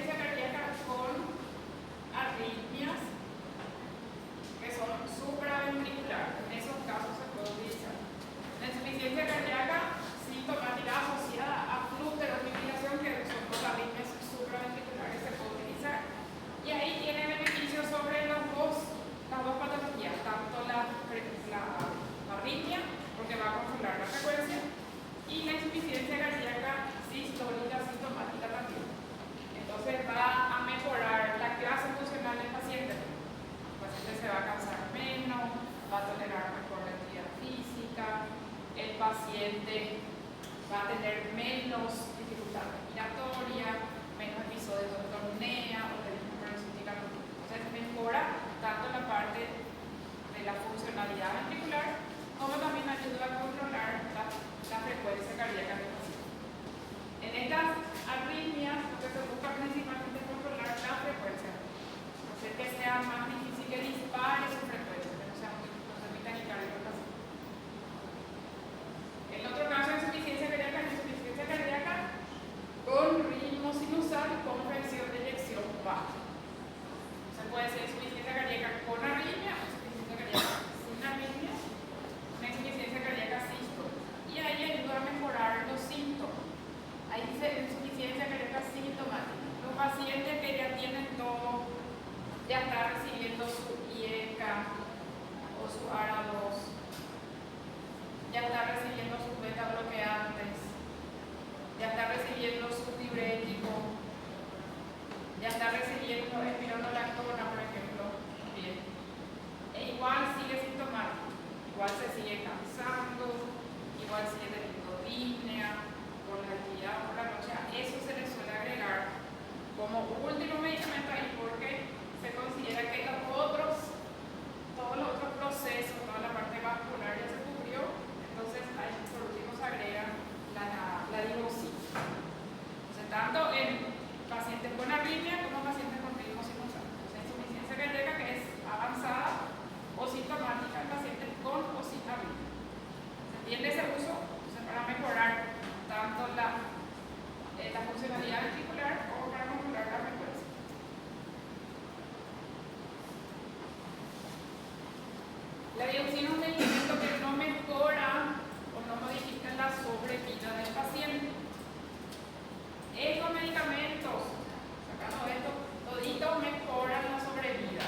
insuficiencia cardíaca con arritmias que son supraventriculares. En esos casos se puede utilizar. La insuficiencia cardíaca sintomática asociada a fluterofibrilación, que son dos arritmias supraventriculares, se puede utilizar. Y ahí tiene beneficios sobre las dos patologías, tanto la arritmia, porque va a controlar la frecuencia, y la insuficiencia cardíaca sistólica sintomática también. Entonces va a mejorar la clase funcional del paciente. El paciente se va a cansar menos, va a tolerar mejor la actividad física, el paciente va a tener menos dificultad respiratoria, menos episodios de ortorrea o de disfunción. Entonces mejora tanto la parte de la funcionalidad ventricular como también ayuda a controlar la frecuencia cardíaca del paciente. En estas arritmias lo que se busca principalmente es controlar la frecuencia, hacer que sea más difícil que dispare su frecuencia, que no sea muy taquicárdico el paciente. El otro caso de insuficiencia cardíaca es insuficiencia cardíaca con ritmo sinusal con presión de eyección baja. Se puede ser insuficiencia cardíaca con arritmia o insuficiencia cardíaca sin arritmia, una insuficiencia cardíaca sístole. Y ahí ayuda a mejorar los síntomas. Ahí dice insuficiencia cardíaca sintomática. Los pacientes que ya tienen todo, ya está recibiendo su IECA o su ARA2, ya está recibiendo sus beta bloqueantes, ya está recibiendo su diurético, ya está recibiendo espironolactona, por ejemplo. Bien. E igual sigue sintomático, igual se sigue cansando, igual sigue teniendo disnea por la actividad por la noche. A eso se le suele agregar como último medicamento ahí, porque se considera que todos los otros procesos, toda la parte vascular ya se cubrió. Entonces ahí por último se agrega la digoxina. Entonces tanto en pacientes con arritmia como pacientes con ritmo sinusal. Entonces insuficiencia cardíaca que es avanzada o sintomática en pacientes con o sin arritmia. Se entiende ese uso. Entonces para mejorar tanto la funcionalidad ventricular como para controlar la frecuencia. La dioxina es un medicamento que no mejora o no modifica la sobrevida del paciente. Estos medicamentos, sacando esto, toditos mejoran la sobrevida.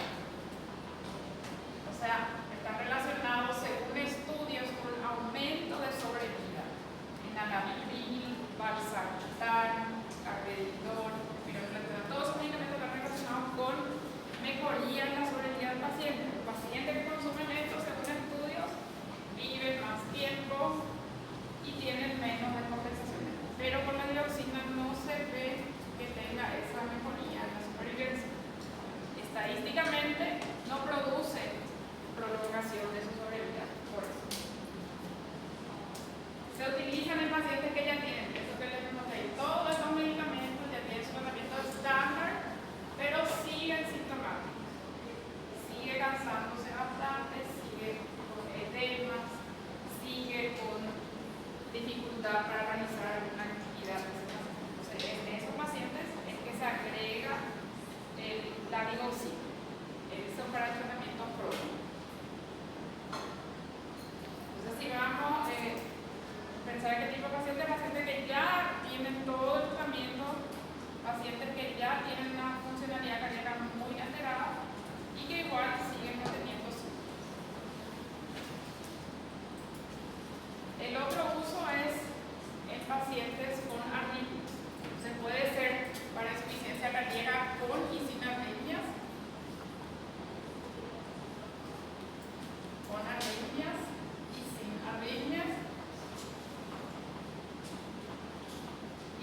O sea, están relacionados según estudios con aumento de sobrevida. Enalapril, valsartán, carvedilol, pirofenidona, todos esos medicamentos están relacionados con mejoría en la sobrevida del paciente. Los pacientes que consumen esto, según estudios, viven más tiempo y tienen menos descompensaciones. Pero con la dioxina no se ve que tenga esa mejoría en la supervivencia. Estadísticamente no produce prolongación de su sobrevida. Por eso. Se utilizan en pacientes que ya tienen, eso que les mostré, todos estos medicamentos ya tienen su tratamiento estándar, pero siguen sintomáticos. Sigue cansándose bastante, sigue con edemas, sigue con dificultad para realizar alguna actividad. Entonces, en esos pacientes es que se agrega la digoxina. Eso para el tratamiento próximo. Entonces, si vamos pensar qué tipo de pacientes, pacientes que ya tienen todo el tratamiento, pacientes que ya tienen una funcionalidad cardíaca muy alterada y que igual siguen manteniendo su. El otro uso es en pacientes con arritmias. Se puede ser para insuficiencia cardíaca con y sin arritmias. Con arritmias y sin arritmias.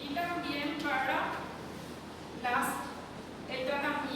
Y también para el tratamiento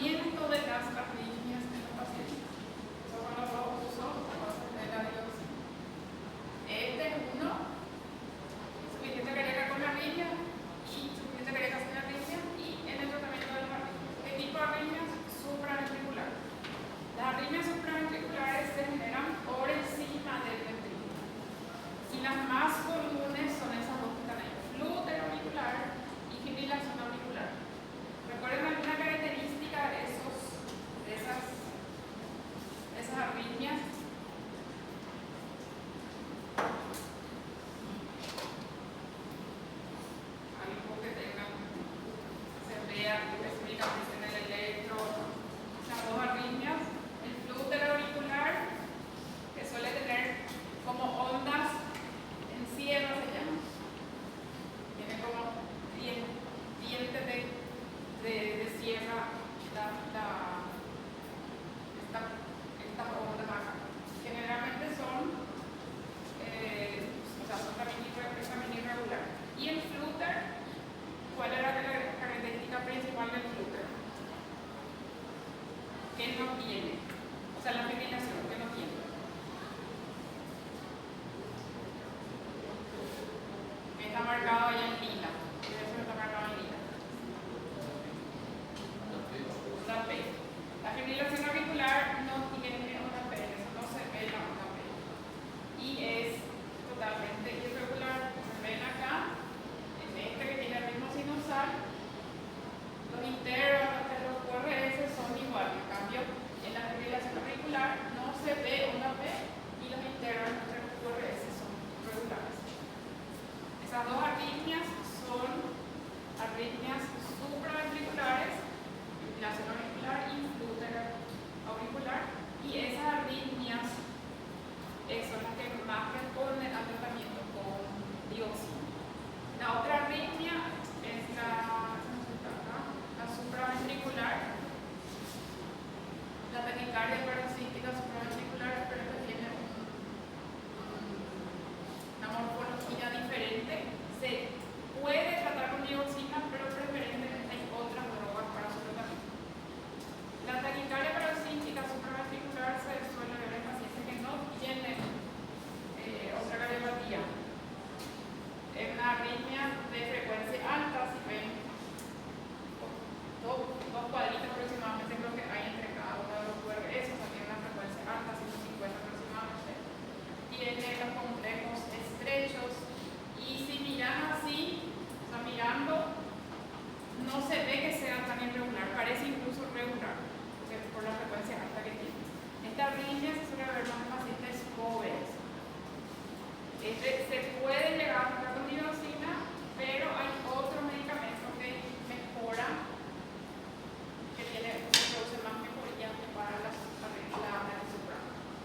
que no tiene, o sea, la fibrilación que no tiene. Está marcado ahí en lila, eso está marcado en lila. Una P. La fibrilación auricular no tiene una P, eso no se ve la una P. Y es totalmente irregular. Como ven acá, en este que tiene el ritmo sinusal, los intervalos de los QRS son iguales. En cambio, en la fibrilación auricular no se ve una P y los intervalos entre los QRS son regulares. Esas dos arritmias son arritmias supraventriculares, fibrilación auricular y flúter auricular, y esas arritmias son las que más responden al tratamiento con dioxina. La otra arritmia es la supraventricular, la taquicardia paroxística supraventricular, pero que tiene una morfología diferente. Se puede tratar con dioxina, pero preferentemente hay otras drogas para su tratamiento. La taquicardia paroxística supraventricular se suele ver en pacientes que no tienen otra cardiopatía. Es una arritmia de frecuencia alta, si ven dos cuadritos aproximadamente, creo que hay entre cada uno de los QRS, o sea, tiene una frecuencia alta, 150 aproximadamente. Tiene los complejos estrechos, y si miran así, o sea, mirando, no se ve que sea tan irregular, parece incluso regular, por la frecuencia alta que tiene. Esta arritmia se suele ver más en pacientes jóvenes. Se puede llegar a tratar con dioxina, pero hay otros medicamentos que mejoran, que producen más mejoría para la supra, que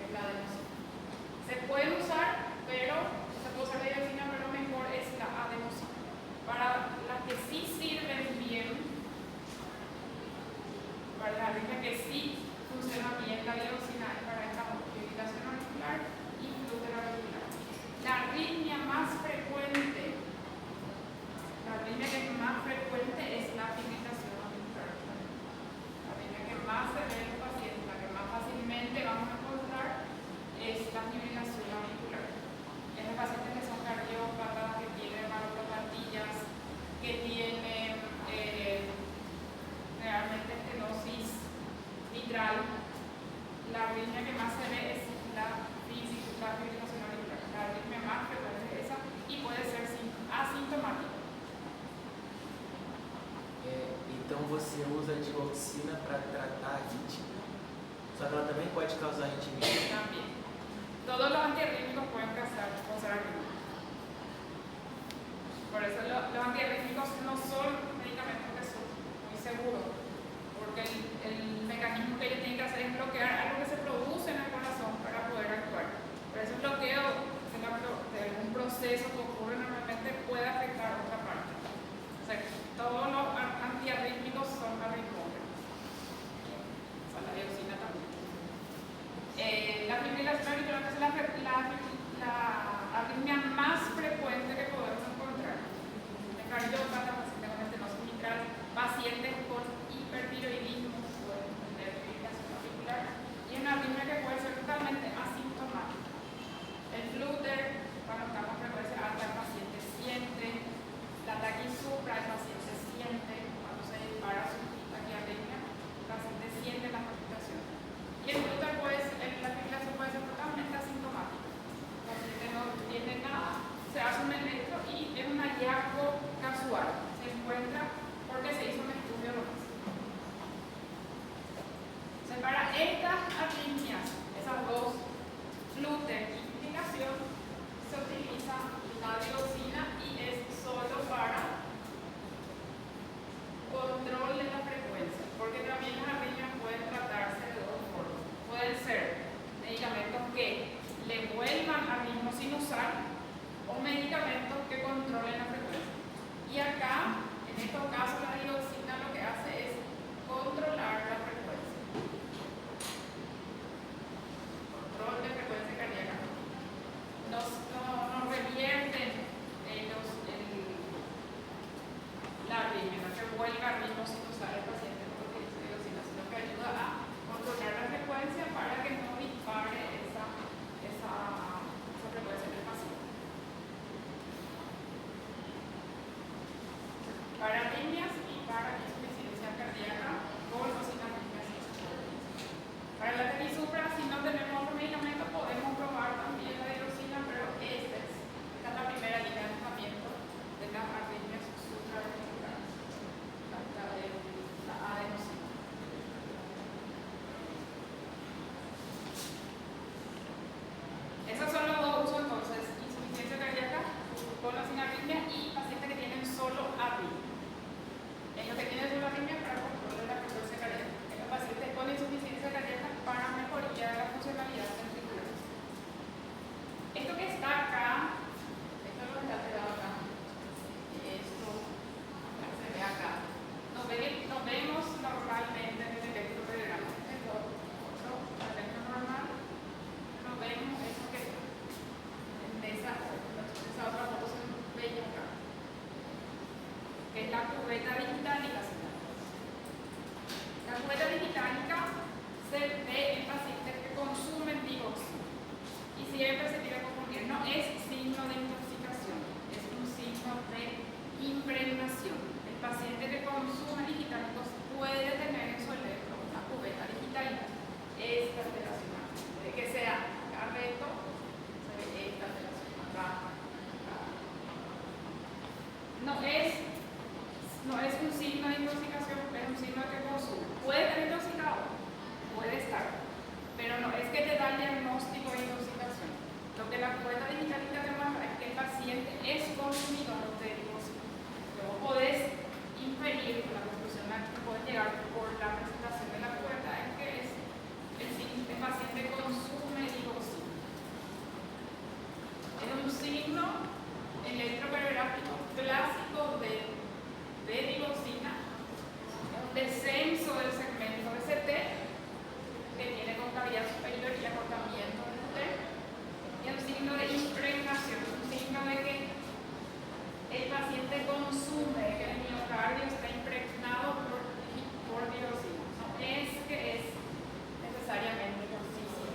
es la adenosina. Se puede usar, pero se puede usar la dioxina, pero mejor es la adenosina. Para las que sí sirven bien, para las arritmias que sí funciona bien la dioxina, es para esta fibrilación auricular y flúter auricular. La arritmia más frecuente, es la fibrilación auricular. La arritmia que más se ve en los pacientes, la que más fácilmente vamos a encontrar, es la fibrilación auricular. En los pacientes que son cardiópatas, que tienen valvulopatías, que tienen realmente estenosis mitral, la arritmia que más se ve es la fibrilación auricular. La arritmia más frecuente es esa y puede ser asintomática. Então você usa a dioxina para tratar a arritmia. Só que ela também pode causar arritmia. También. Todos los antiarrítmicos pueden causar arritmia. Por eso los antiarrítmicos no son medicamentos que son muy seguros, porque el mecanismo que ellos tienen que hacer es bloquear algo que se produce en el corazón para poder actuar. Por eso el bloqueo de algún proceso que ocurre normalmente puede afectar a otra parte. O sea, todos los antiarrítmicos son arritmógenos. O sea, la dioxina también. La fibrilación auricular es la arritmia más frecuente que podemos encontrar. En cardiópatas, pacientes con estenosis mitral, pacientes con hipertiroidismo pueden tener fibrilación auricular, y es una arritmia que puede ser totalmente asintomática. El flúter, cuando estamos en frecuencia alta, el paciente siente, la taquisupra, el paciente siente, cuando se dispara su taquiarritmia, el paciente siente la palpitación. Y el flúter la fibrilación puede ser totalmente asintomática. El paciente no tiene nada, se hace un electro y es un hallazgo casual. Se encuentra porque se hizo un estudio nomás. Entonces, para estas arritmias, esas dos, flúter y fibrilación, se utiliza la dioxina y es solo para control de la frecuencia, porque también las arritmias pueden tratarse de dos formas. Pueden ser medicamentos que le vuelvan al ritmo sinusal o medicamentos que controlen la frecuencia. Y acá, en estos casos, la dioxina lo que hace es controlar la frecuencia. Control de frecuencia cardíaca. Nos revierten ellos la arritmia, no que vuelva al ritmo sinusal el paciente porque es dioxina, sino que ayuda a controlar la frecuencia para que no dispare esa frecuencia en el paciente. Para arritmias y para insuficiencia cardíaca con o sin arritmias. Para la tenisupra, si no tenemos otro medicamento, podemos probar también la digoxina, pero esta es la primera línea de tratamiento de las arritmias supraventriculares, la adenosina. Esos son los dos usos entonces: insuficiencia cardíaca con o sin arritmia y pacientes que tienen solo arritmia. En los que tienen solo arritmia para control de la frecuencia cardíaca. En los pacientes con insuficiencia cardíaca para mejoría de la funcionalidad ventricular. Esto que está acá, esto no está pegado acá, esto se ve acá. Nos vemos normalmente en el electrocardiograma. Esto otro electro normal. Nos vemos eso que en esa otra foto se ve acá, que es la cubeta digitálica. La cubeta digitálica se ve en pacientes que consumen digoxina y siempre se tiene que confundir. No es signo de intoxicación, es un signo de impregnación. El paciente que consume digitálicos puede tener en su electro una cubeta digitálica. Esta alteración, de que sea carreto, se ve esta alteración acá. No es un signo de intoxicación, es un signo de que consume. Puede estar intoxicado, puede estar, pero no es que te da el diagnóstico de intoxicación. Lo que la cubeta digitálica demuestra es que el paciente es consumidor de digoxina. Luego podés inferir, con la conclusión a que puedes llegar por la presentación de la cubeta, es que el paciente consume digoxina. Es un signo electrocardiográfico clásico de digoxina, un descenso del segmento ST que tiene concavidad superior y acortamiento del T, y un signo de impregnación, un signo de que el paciente consume, que el miocardio está impregnado por digoxina. No es que es necesariamente por sí solo.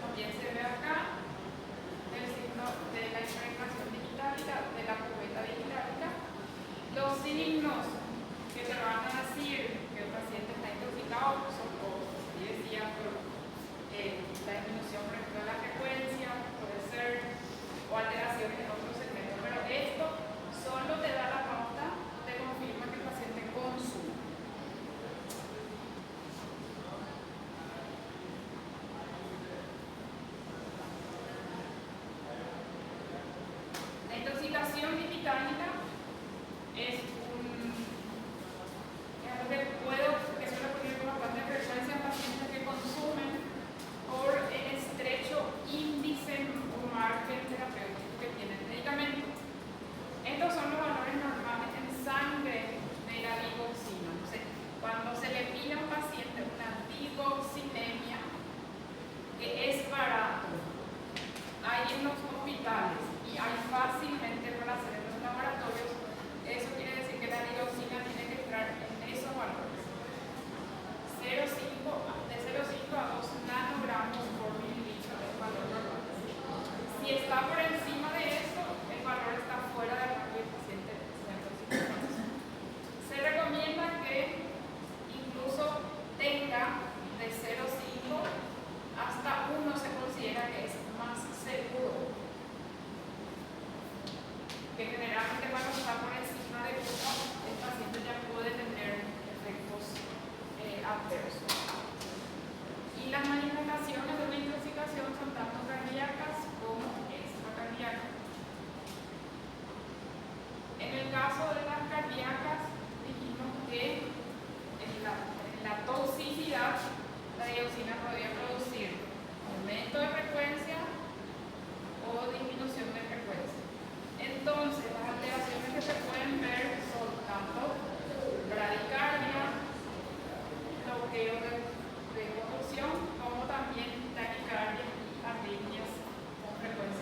También se ve acá el signo de la impregnación digitálica, de la cubeta digitálica. Los signos que te van a decir que el paciente está intoxicado son todos. Y decía, la disminución, por ejemplo, de la frecuencia, puede ser, o alteraciones en otros segmentos. Pero esto solo te da la pauta, te confirma que el paciente consume. La intoxicación digitálica es algo que suele ocurrir con bastante frecuencia en pacientes que consumen por el estrecho índice o margen terapéutico que tienen el medicamento. Estos son los valores normales en sangre de la digoxina. Cuando se le pide a un paciente una digoxinemia, que es barato, hay en los hospitales y hay fácilmente para hacer en los laboratorios, eso quiere decir que la digoxina tiene que entrar en esos valores. De 0,5 a 2 nanogramos por mililitro es el valor normal. Si está por encima de eso, el valor está fuera del rango del paciente. Se recomienda que incluso tenga de 0,5 hasta 1, se considera que es más seguro. Que generalmente cuando está por encima de 1, el paciente ya puede tener efectos adversos. Y las manifestaciones de una intoxicación son tanto cardíacas como extracardíacas. En el caso de las cardíacas, dijimos que en la toxicidad, la dioxina podría producir aumento de frecuencia o disminución de frecuencia. Entonces, las alteraciones que se pueden ver son tanto bradicardia, bloqueo de conducción, como también taquicardia y arritmias con frecuencia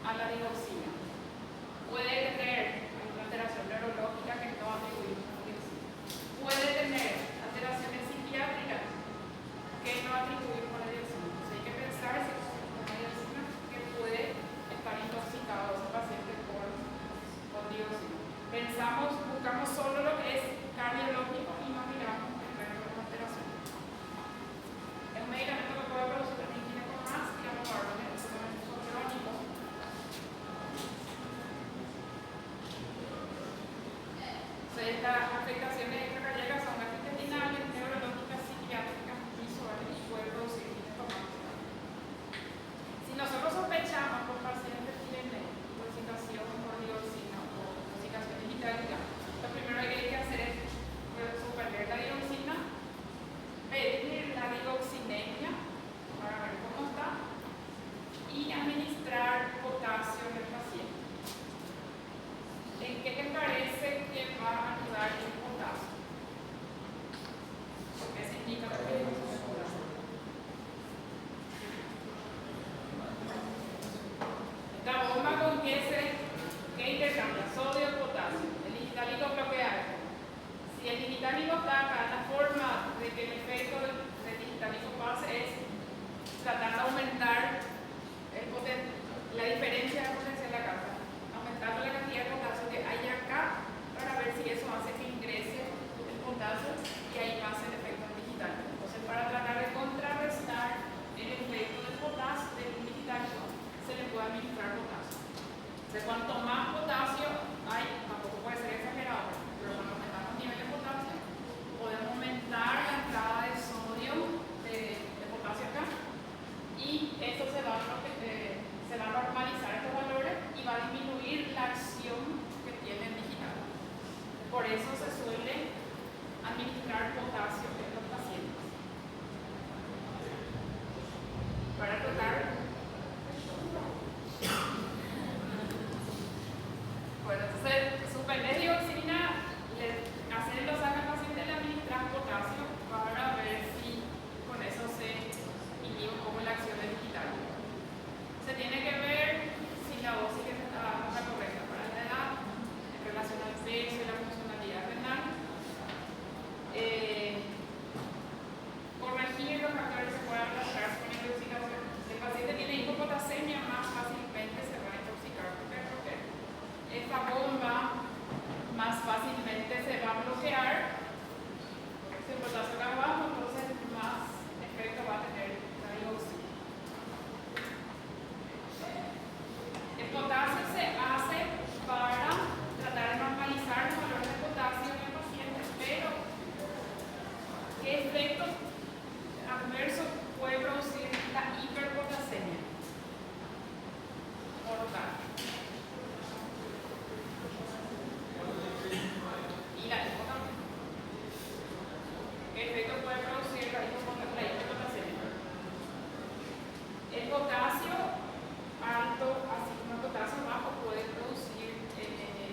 a la digoxina. Puede tener una alteración neurológica que no atribuimos a la digoxina. Puede tener alteraciones psiquiátricas que no atribuimos a la digoxina. Entonces hay que pensar si es una digoxina que puede estar intoxicado ese paciente con digoxina. Buscamos solo lo que es cardiológico y no miramos el resto de las alteraciones. Es un medicamento que puede producir también ginecomas, digamos, ahora en el sistema crónico. Estas afectaciones extracardíacas son gastrointestinales, neurológicas, psiquiátricas, visuales y puede producir ginecomas. Si nosotros sospechamos que un paciente tiene intoxicación por dioxina o intoxicación digitálica, lo primero que hay que hacer es suspender la dioxina, pedir la digoxinemia para ver cómo está y administrar potasio en el paciente. ¿En qué te parece que va a ayudar el potasio? ¿Qué significa que esta bomba con qué intercambia? Sodio y potasio. El digitálico bloquea. Si el digitálico está acá, la forma de que el efecto del digitálico pase es tratar de aumentar la diferencia de potencia de la carga, aumentando la cantidad de potasio que hay acá para ver si eso hace que ingrese el potasio y ahí pase el efecto digitálico. Entonces, para tratar de contrarrestar el efecto del potasio del digitálico, se le puede administrar potasio. Entonces, cuanto más potasio hay, tampoco puede ser exagerado, pero cuando aumentamos el nivel de potasio, podemos aumentar la entrada de sodio, de potasio acá, y eso se va a normalizar estos valores y va a disminuir la acción que tiene el digital. Por eso se suele administrar potasio en los pacientes. Para tratar. Bueno, entonces, suspender dioxina, hacer los al paciente le administran potasio para ver si con eso se inhibe como la acción del digital. Se tiene que ver si la dosis que se está dando es la correcta para la edad, en relación al peso y la funcionalidad renal. Corregir los factores que puedan relacionar con la intoxicación. Si el paciente tiene hipopotasemia, más fácilmente se va a intoxicar. ¿Por qué? Esta bomba más fácilmente se va a bloquear. Si el potasio está bajo, entonces más efecto va a tener la digoxina. El potasio se hace para tratar de normalizar los valores de potasio en el paciente, pero ¿qué efectos adversos puede producir la hiperpotasemia? Mortal. Y la hipopotasemia. ¿Qué efecto puede producir la hipopotasemia? El potasio alto, así como el potasio bajo, puede producir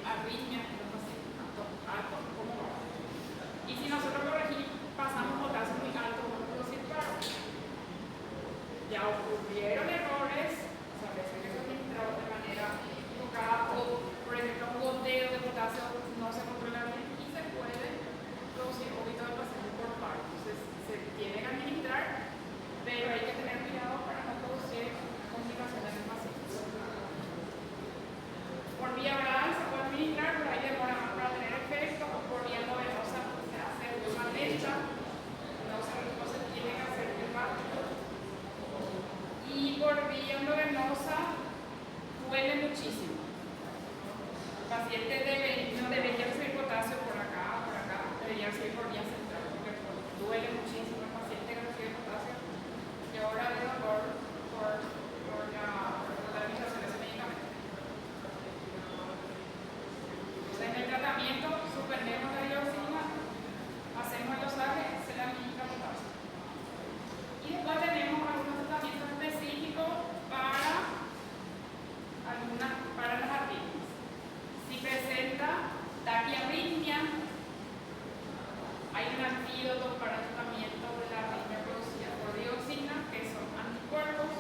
arritmias en los pacientes, tanto alto como bajo. Y si nosotros pasamos potasio muy alto, vamos a producir paro. Ya ocurrieron errores, o sea, a veces que se administraron de manera equivocada, o por ejemplo, un goteo de potasio no se controla bien y se puede producir óbito del paciente por paro. Entonces, se tiene que administrar, pero hay que tener cuidado para no producir complicaciones en el paciente. Por vía oral se puede administrar, pero hay demora más para tener efecto, o por vía endovenosa se hace de forma lenta, no se tiene que hacer muy rápido. Y por vía endovenosa duele muchísimo. El paciente no debería recibir potasio por acá, debería recibir por vía central, porque duele muchísimo el paciente que recibe potasio y ahora de dolor por la administración de ese medicamento. Entonces, en el tratamiento suspendemos la dioxina, hacemos el dosaje, se le administra potasio. Y después tenemos algunos tratamientos específicos para las arritmias. Si presenta taquiarritmia, hay un antídoto para el tratamiento de la arritmia producida por dioxina, que son anticuerpos.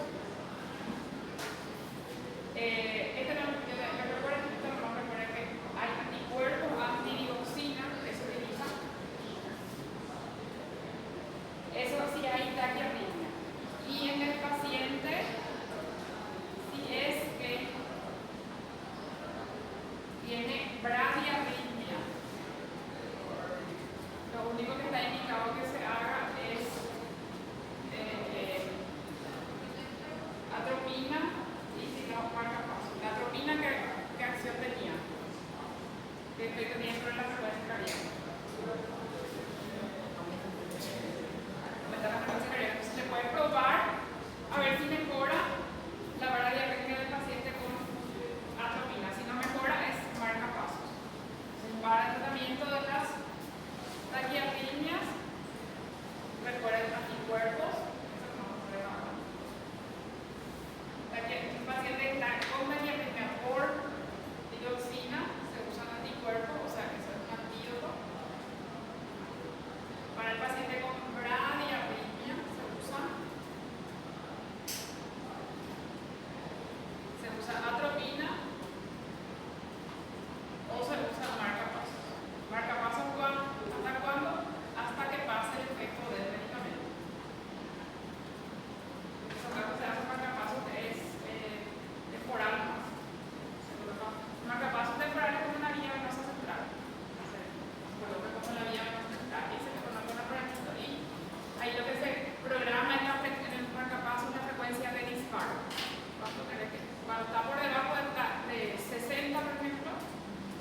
Cuando está por debajo de 60, por ejemplo,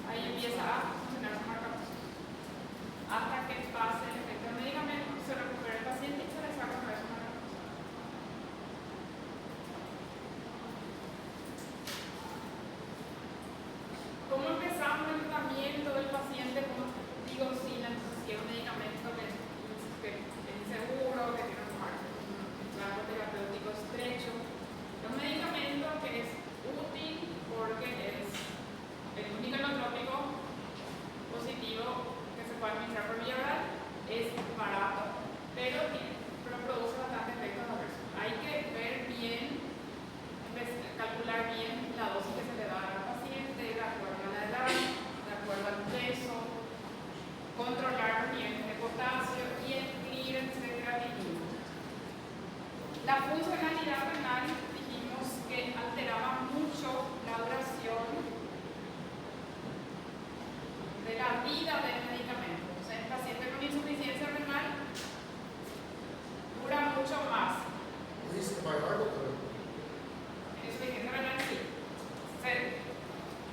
ahí empieza a funcionar su marcapaso. Hasta que pase el efecto del medicamento, se recupera el paciente y se le saca otra vez su marcapaso. ¿Cómo empezamos el tratamiento del paciente con digoxina? Entonces, si es un medicamento que es inseguro, que tiene un rango terapéutico estrecho, es un medicamento que es útil porque es el único enotrópico positivo que se puede administrar por vía oral, es barato, pero produce bastante efectos adversos. Hay que ver bien, calcular bien la dosis que se le da al paciente, de acuerdo a la edad, de acuerdo al peso, controlar los niveles de potasio y el clearance de creatinina. La funcionalidad renal dijimos que alteraba mucho la duración de la vida del medicamento. O sea, el paciente con insuficiencia renal dura mucho más. ¿Dice by heart o Insuficiencia renal sí. Se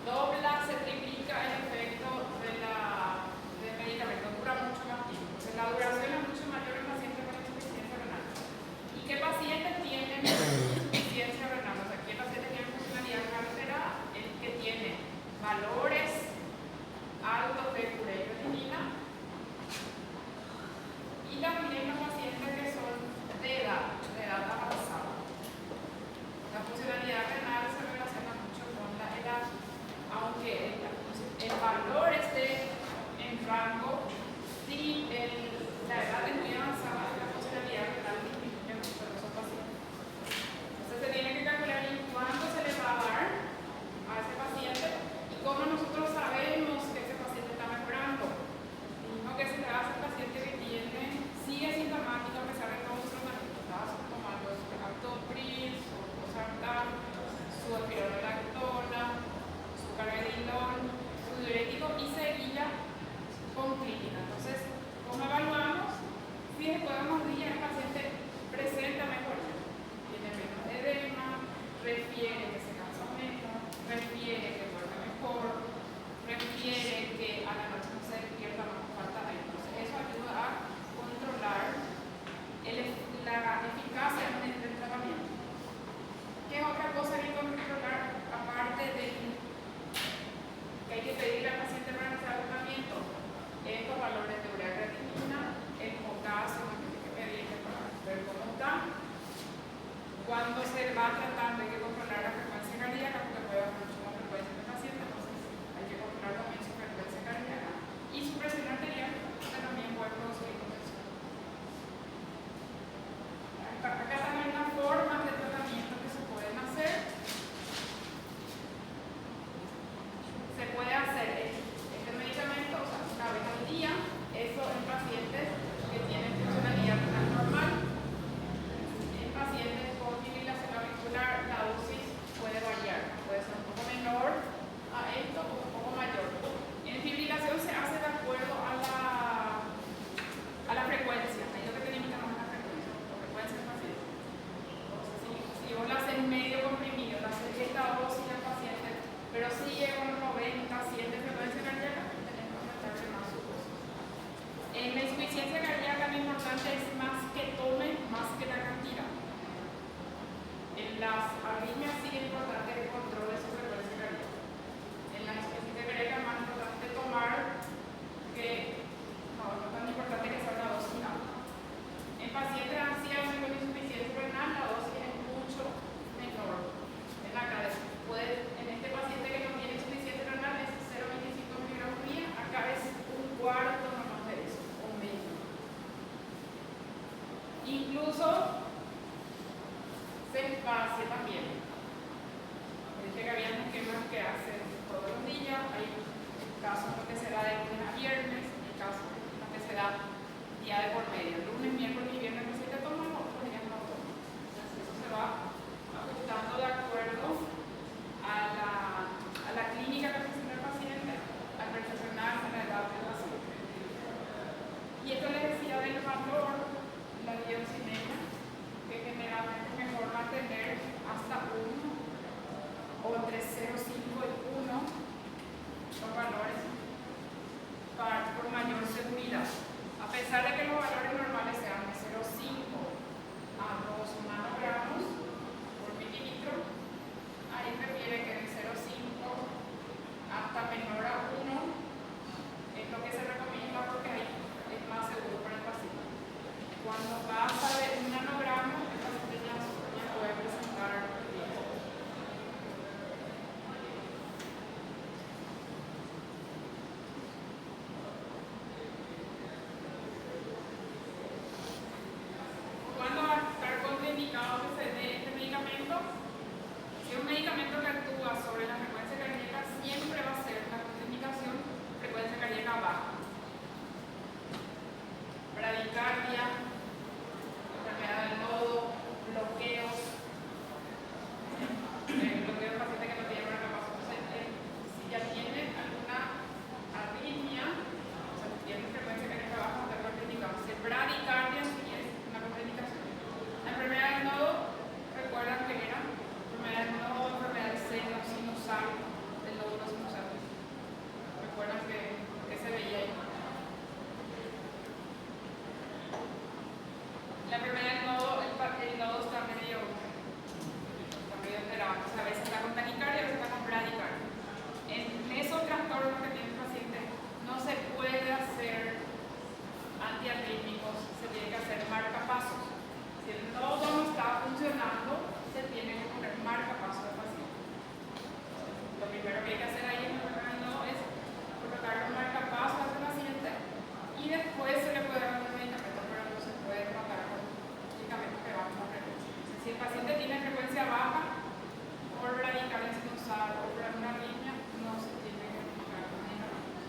dobla, se triplica el efecto del medicamento, dura mucho más tiempo. Entonces, la duración es mucho mayor en pacientes con insuficiencia renal. ¿Y qué pacientes tienen insuficiencia renal? O sea, ¿qué pacientes tienen funcionalidad renal alterada? El que tiene valores altos de urea y creatinina. Y también los pacientes que son de edad avanzada. La funcionalidad renal se relaciona mucho con la edad, aunque el valor esté en rango, si la edad es muy avanzada, la funcionalidad renal disminuye mucho en esos pacientes. Entonces se tiene que calcular en cuánto se le va a dar a ese paciente y cómo nosotros sabemos que ese paciente está mejorando. Lo mismo que se le hace al paciente que sigue sintomático a pesar de todos los tratamientos, está tomando su captopril, su espironolactona, su carvedilol, su diurético y seguía con clínica. Entonces, ¿cómo evaluamos? Si después de unos días el paciente presenta mejoría, tiene menos edema, refiere que se cansa menos, refiere que duerme mejor, refiere que a la noche no se despierta más con falta de aire. Entonces, eso ayuda a controlar la eficacia del tratamiento. ¿Qué otra cosa hay que controlar aparte de que hay que pedirle al paciente para iniciar el tratamiento? Estos valores de urea creatinina, el potasio, que hay que pedirle para ver cómo está. Cuando se va tratando hay que controlar la frecuencia cardíaca porque puede haber mucho más frecuencia en el paciente, entonces hay que controlar también su frecuencia cardíaca y su presión arterial, que también puede producir hipotensión. Acá también las formas de tratamiento que se pueden hacer. sinusal del lóbulo sinusal. ¿Recuerdan que se veía ahí? La enfermedad del nodo, el nodo está medio alterado. O sea, a veces está con taquicardia, a veces está con bradicardia. En esos trastornos que tiene el paciente no se puede hacer antiarrítmicos, se tiene que hacer marcapasos. Si el nodo no está funcionando, se tiene que poner marcapasos al paciente. Lo primero que hay que hacer ahí en el nodo es colocar un marcapasos al paciente y después se le puede dar un medicamento, pero no se puede tratar con medicamentos que bajan la frecuencia. Si el paciente tiene frecuencia baja por bradicardia sinusal o por alguna arritmia, no se tiene que aplicar con medicamentos.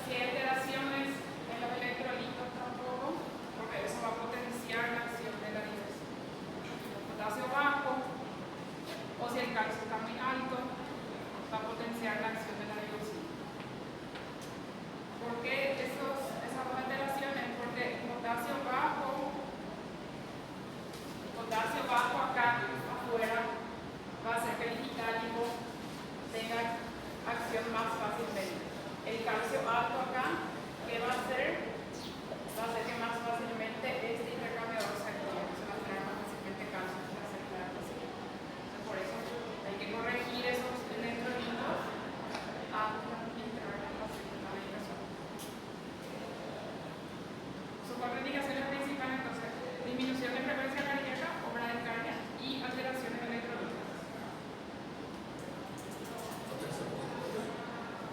Si hay alteraciones en los electrolitos tampoco, porque eso va a potenciar la acción de la diuresis. El potasio bajo, o si el calcio está muy alto, va a potenciar la acción de la diuresis. ¿Por qué esas dos alteraciones? Porque el potasio bajo acá afuera va a hacer que el digitálico tenga acción más fácilmente. El calcio alto acá, ¿qué va a hacer? Va a hacer que más fácilmente este intercambiador se active, se va a traer más fácilmente calcio en la célula del paciente. Entonces, por eso hay que corregir esos electrolitos antes de administrar al paciente la medicación. Sus contraindicaciones principales, entonces, disminución de frecuencia cardíaca o bradicardia y alteraciones electrolíticas.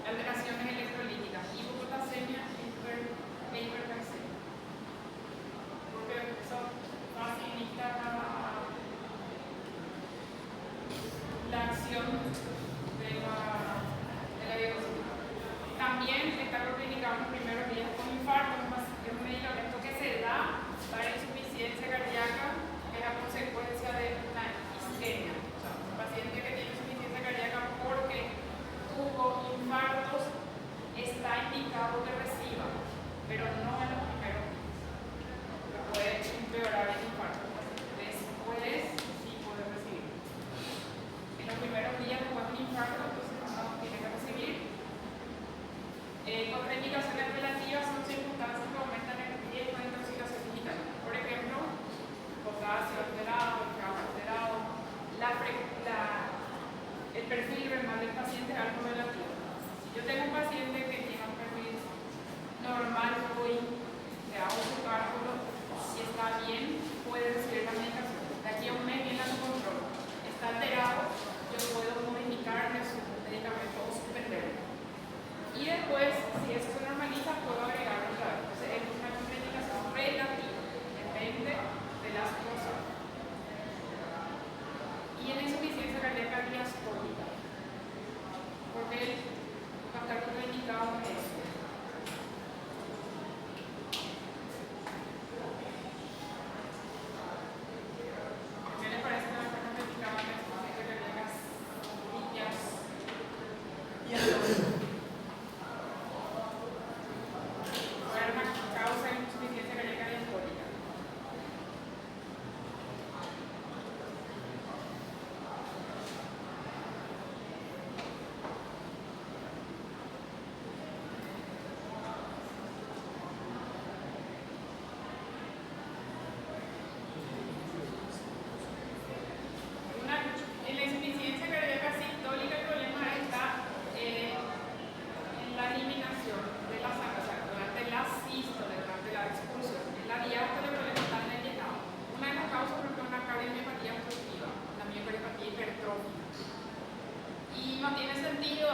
Alteraciones electrolíticas, hipopotasemia e hipercalcemia. Porque eso facilita la acción de la diuresis. También está contraindicado en los primeros días con infarto, es un medicamento que se da para insuficiencia cardíaca, que es a consecuencia de una isquemia. O sea, un paciente que tiene insuficiencia cardíaca porque tuvo infartos está indicado que reciba, pero no en los primeros días. Lo puede empeorar el infarto. Después sí puede recibir. En los primeros días después de un infarto, entonces no tiene que recibir. Contraindicaciones relativas son circunstancias que aumentan el riesgo de intoxicación digital. Por ejemplo, potasio alterado, el cálcio alterado, el perfil renal del paciente es algo relativo. Si yo tengo un paciente que tiene un perfil normal, le hago su cálculo, si está bien, puede recibir la medicación. De aquí a un mes viene a su control. Está alterado, yo puedo modificarle su medicamento o suspenderlo. Y después, si eso se normaliza, puedo agregar otra vez. Entonces, es una contraindicación relativa, depende de la situación. Y en insuficiencia cardíaca diastólica, porque va a estar contraindicado en eso. ¿Qué les parece que va a estar contraindicado en insuficiencia cardíaca diastólica? Causa de insuficiencia cardíaca diastólica. En la insuficiencia cardíaca sistólica el problema está en la eliminación de la sangre, o sea, durante la sístole, durante la expulsión. En la diástole el problema está en el llenado. Una de las causas es una cardiomiopatía obstructiva, la miocardiopatía hipertrófica. Y no tiene sentido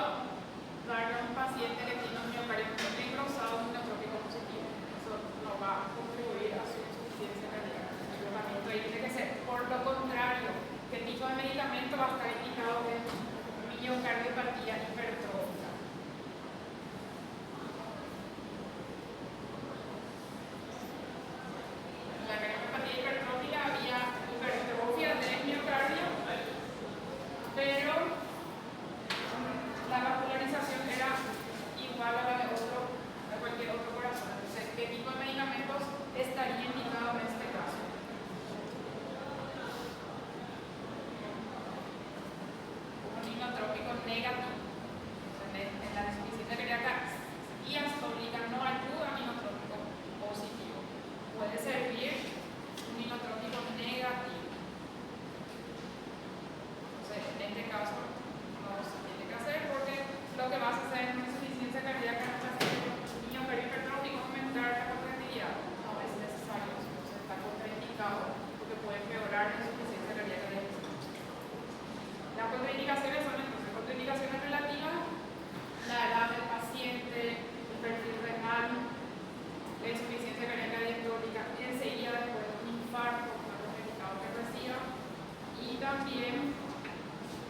darle a un paciente que tiene un miocardio engrosado un neutrópico positivo. Eso no va a contribuir a su insuficiencia cardíaca. El tratamiento ahí tiene que ser por lo contrario. ¿Qué tipo de medicamento va a estar indicado en miocardiopatía hipertrófica? En la cardiopatía hipertrófica había hipertrofia del miocardio, pero la vascularización era igual a la de cualquier otro corazón. Entonces, ¿qué tipo de medicamentos estaría indicado en este caso? inotrópico negativo. En la insuficiencia cardíaca diastólica no ayuda a un inotrópico positivo. Puede servir un inotrópico negativo. Entonces, en este caso no se tiene que hacer porque lo que vas a hacer en una insuficiencia cardíaca no es hacer un miocardio hipertrófico aumentar la contractilidad. No es necesario, entonces está contraindicado porque puede empeorar la insuficiencia cardíaca digestiva. Las contraindicaciones son entonces contraindicaciones relativas, la edad del paciente, el perfil renal, la insuficiencia cardíaca diastólica, enseguida después de un infarto, los medicados que reciba, y también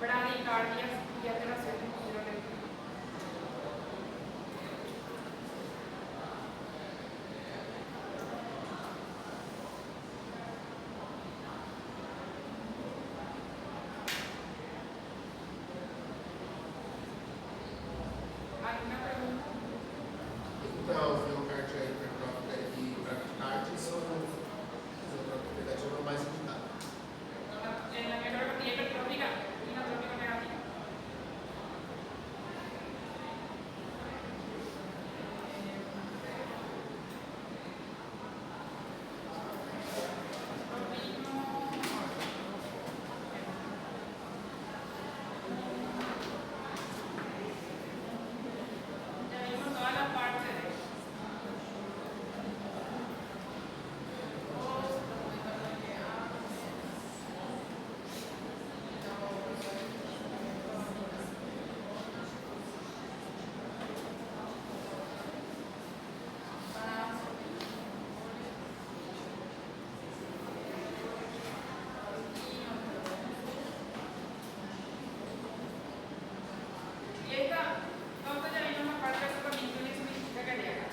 bradicardias y alteraciones hidroeléctricas. ¿Alguna pregunta? Então, o miocárdio hipertrófica e bradicardia são a tentativa mais indicada. En la microcardia hipertrófica, inotrópico negativo. Ya vimos toda la parte de y esta, nosotros ya vimos la parte de tratamiento de insuficiencia cardíaca.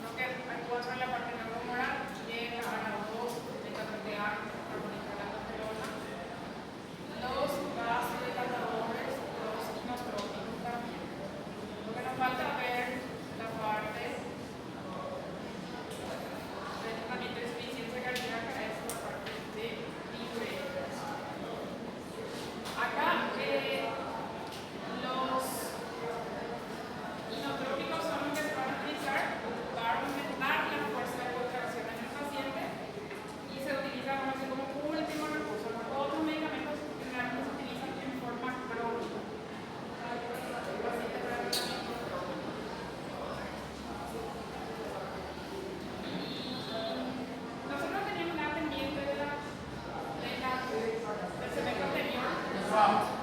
Lo que actúa sobre la parte neuromoral, llega a la voz, beta-PTA, carbonizar la testosterona, los vasodilatadores, los inotrópicos también. Lo que nos falta ver la parte del tratamiento de insuficiencia cardíaca es la parte de diuréticos. Acá, los inotrópicos son los que se van a utilizar para aumentar la fuerza de contracción en el paciente y se utilizan como último recurso. Los otros medicamentos generalmente se utilizan en forma crónica. El paciente para el tratamiento crónico. Y nosotros teníamos una pendiente del semestre anterior.